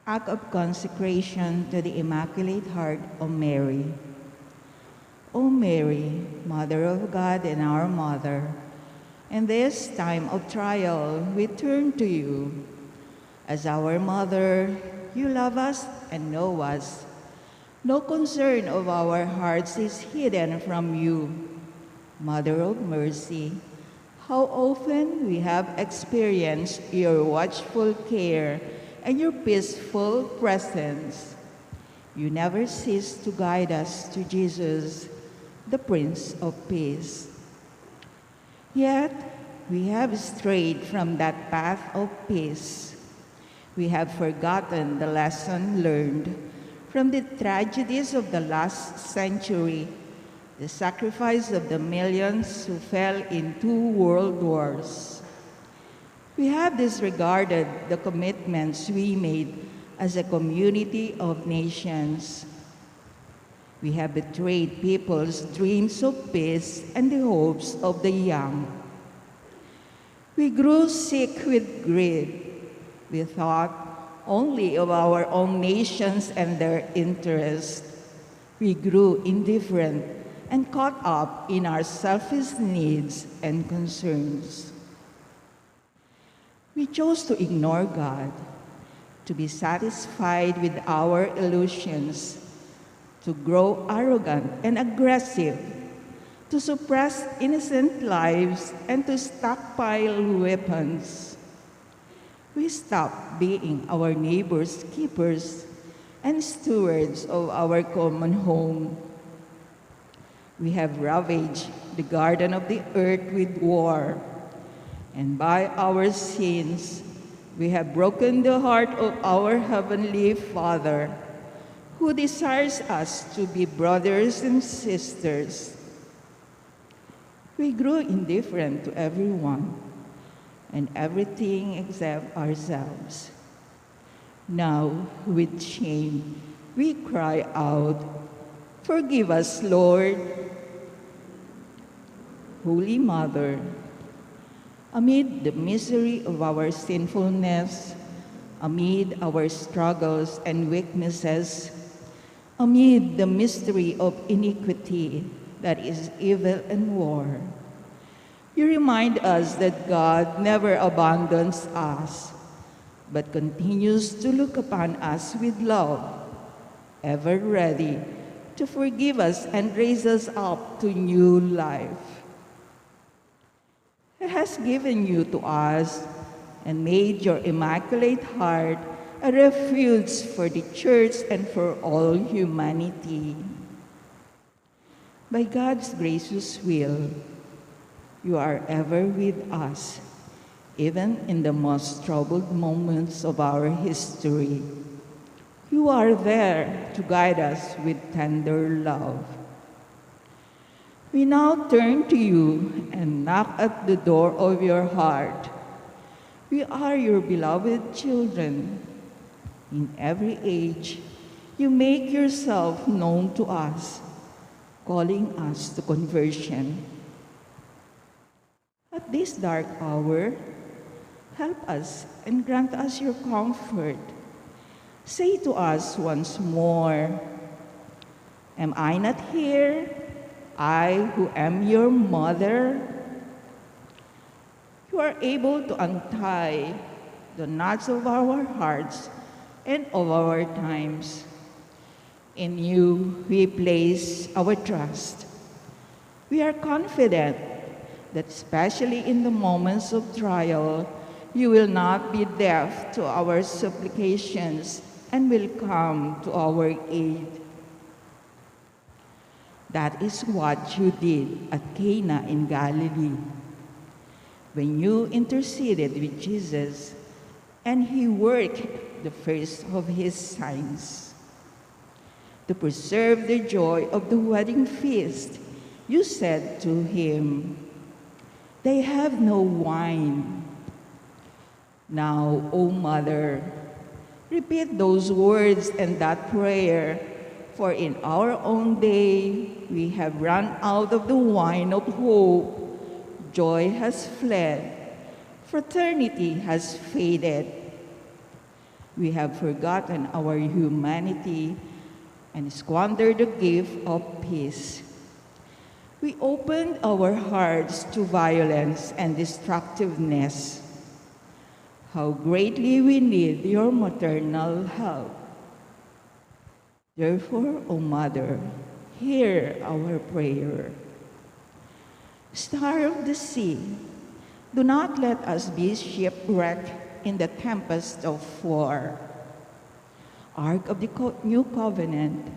Act of consecration to the Immaculate Heart of Mary. O Mary, Mother of God and our Mother, in this time of trial, we turn to you. As our Mother, you love us and know us. No concern of our hearts is hidden from you. Mother of mercy, how often we have experienced your watchful care and your peaceful presence. You never cease to guide us to Jesus, the Prince of Peace. Yet, we have strayed from that path of peace. We have forgotten the lesson learned from the tragedies of the last century, the sacrifice of the millions who fell in 2 world wars. We have disregarded the commitments we made as a community of nations. We have betrayed people's dreams of peace and the hopes of the young. We grew sick with greed. We thought only of our own nations and their interests. We grew indifferent and caught up in our selfish needs and concerns. We chose to ignore God, to be satisfied with our illusions, to grow arrogant and aggressive, to suppress innocent lives, and to stockpile weapons. We stopped being our neighbors' keepers and stewards of our common home. We have ravaged the garden of the earth with war, and by our sins, we have broken the heart of our Heavenly Father, who desires us to be brothers and sisters. We grew indifferent to everyone and everything except ourselves. Now, with shame, we cry out, "Forgive us, Lord." Holy Mother, amid the misery of our sinfulness, amid our struggles and weaknesses, amid the mystery of iniquity that is evil and war, you remind us that God never abandons us, but continues to look upon us with love, ever ready to forgive us and raise us up to new life. who has given you to us and made your immaculate heart a refuge for the church and for all humanity. By God's gracious will, you are ever with us, even in the most troubled moments of our history. You are there to guide us with tender love. We now turn to you and knock at the door of your heart. We are your beloved children. In every age, you make yourself known to us, calling us to conversion. At this dark hour, help us and grant us your comfort. Say to us once more, am I not here, I who am your mother? You are able to untie the knots of our hearts and of our times. In you we place our trust. We are confident that especially in the moments of trial, you will not be deaf to our supplications and will come to our aid. That is what you did at Cana in Galilee, when you interceded with Jesus and he worked the first of his signs. To preserve the joy of the wedding feast, you said to him, "They have no wine." Now, O Mother, repeat those words and that prayer, for in our own day we have run out of the wine of hope. Joy has fled, fraternity has faded. We have forgotten our humanity and squandered the gift of peace. We opened our hearts to violence and destructiveness. How greatly we need your maternal help. Therefore, O Mother, hear our prayer. Star of the sea, do not let us be shipwrecked in the tempest of war. Ark of the New Covenant,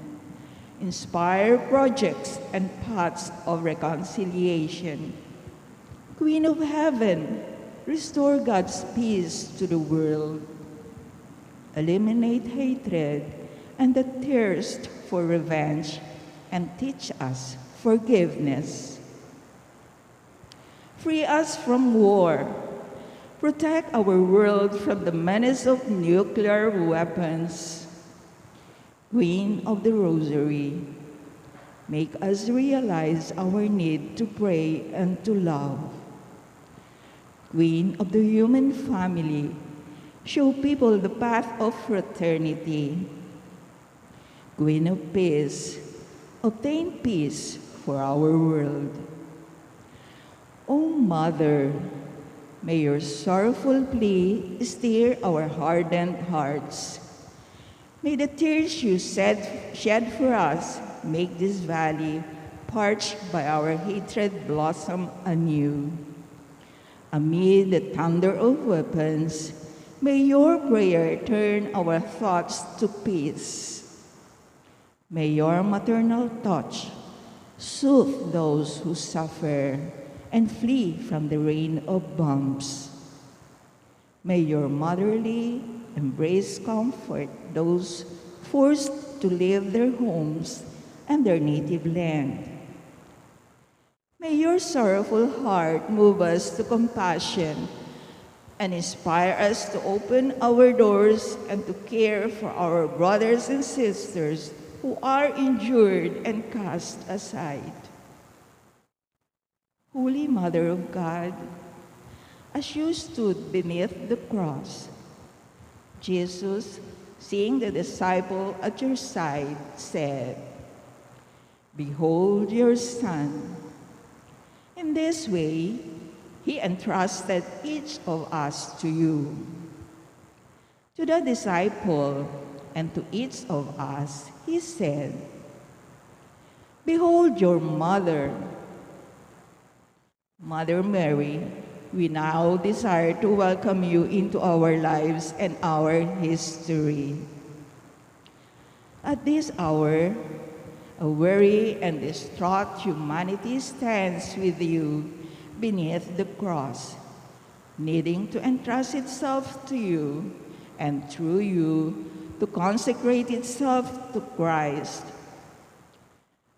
inspire projects and paths of reconciliation. Queen of Heaven, restore God's peace to the world. Eliminate hatred and the thirst for revenge, and teach us forgiveness. Free us from war. Protect our world from the menace of nuclear weapons. Queen of the Rosary, make us realize our need to pray and to love. Queen of the human family, show people the path of fraternity. Queen of peace, obtain peace for our world. O Mother, may your sorrowful plea steer our hardened hearts. May the tears you shed for us make this valley parched by our hatred blossom anew. Amid the thunder of weapons, may your prayer turn our thoughts to peace. May your maternal touch soothe those who suffer and flee from the rain of bombs. May your motherly embrace comfort those forced to leave their homes and their native land. May your sorrowful heart move us to compassion and inspire us to open our doors and to care for our brothers and sisters who are injured and cast aside. Holy Mother of God, as you stood beneath the cross, Jesus, seeing the disciple at your side, said, "Behold your son." In this way, he entrusted each of us to you. To the disciple and to each of us, he said, "Behold your mother." Mother Mary, we now desire to welcome you into our lives and our history. At this hour, a weary and distraught humanity stands with you beneath the cross, needing to entrust itself to you and through you to consecrate itself to Christ.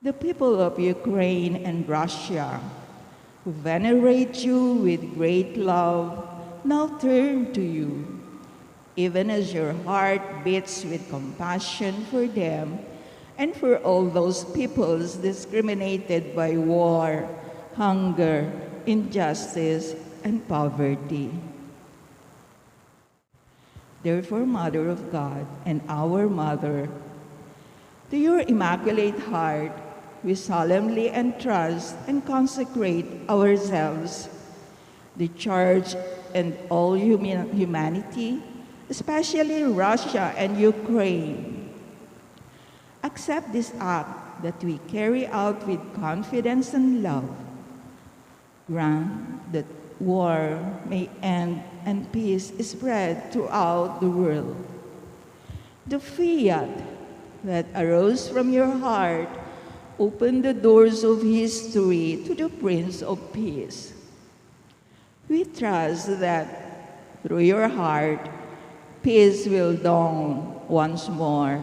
The people of Ukraine and Russia, who venerate you with great love, now turn to you, even as your heart beats with compassion for them and for all those peoples discriminated by war, hunger, injustice, and poverty. Therefore, Mother of God and our Mother, to your Immaculate Heart, we solemnly entrust and consecrate ourselves, the Church and all humanity, especially Russia and Ukraine. Accept this act that we carry out with confidence and love. Grant that war may end and peace spread throughout the world. The fiat that arose from your heart open the doors of history to the Prince of Peace. We trust that through your heart, peace will dawn once more.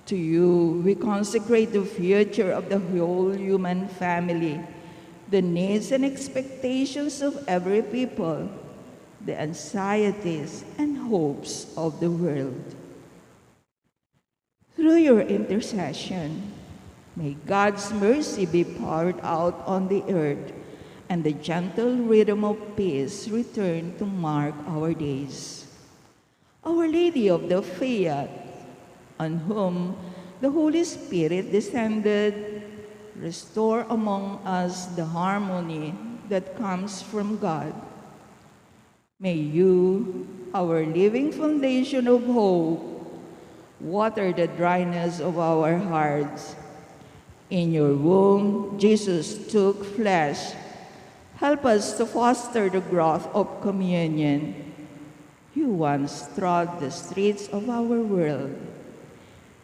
To you, we consecrate the future of the whole human family, the needs and expectations of every people, the anxieties and hopes of the world. Through your intercession, may God's mercy be poured out on the earth and the gentle rhythm of peace return to mark our days. Our Lady of the Fiat, on whom the Holy Spirit descended, restore among us the harmony that comes from God. May you, our living foundation of hope, water the dryness of our hearts. In your womb, Jesus took flesh. Help us to foster the growth of communion. You once trod the streets of our world.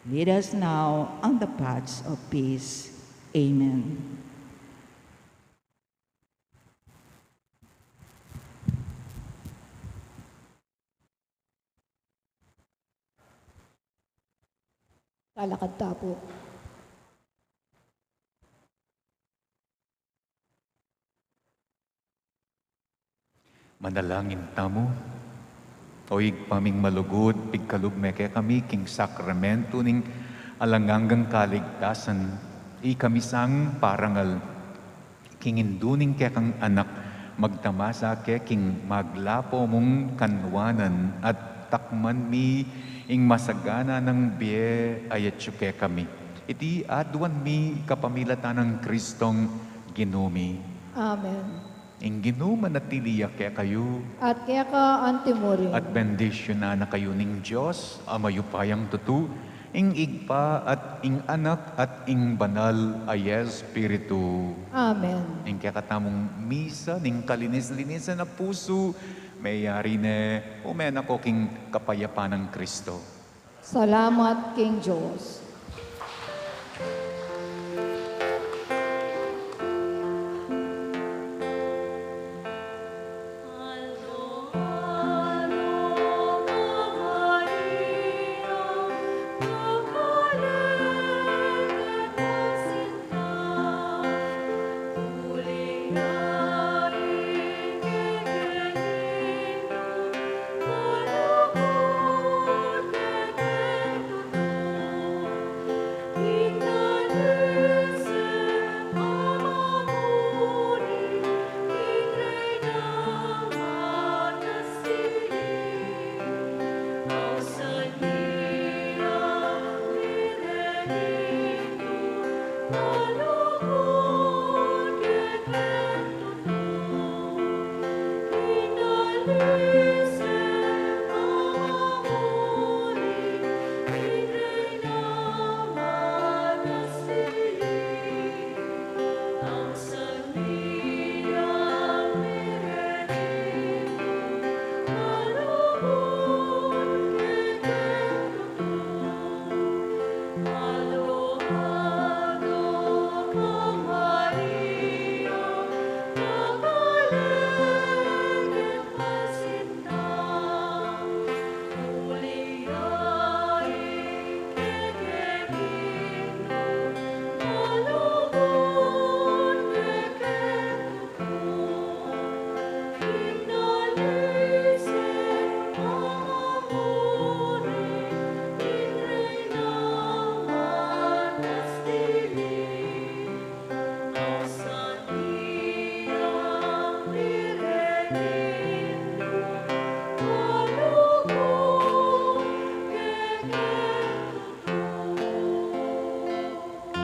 Lead us now on the paths of peace. Amen. Lalakad tapo. Manalangin tamo. Oig paming malugod, pigkalugme kaya kami king sakramento ning alanganggang kaligtasan. Ikamisang parangal. Kinginduning kaya kang anak, magtamasa kaya king maglapo mong kanwanan at takman mi ing masagana ng biye ayat kaya kami. Iti adwan mi kapamilatan ng Kristong ginumi. Amen. Ing ginuman at tiliya kaya kayo, At kaya ka antimurin. at bendisyon na kayo ning Diyos, amayupayang tutu, ing igpa at ing anak at ing banal ay Espiritu. Amen. Ing kaya katamong misa, ning kalinis-linisan na puso, mayari ne, umen ako king kapayapaan ng Kristo. Salamat, King Diyos.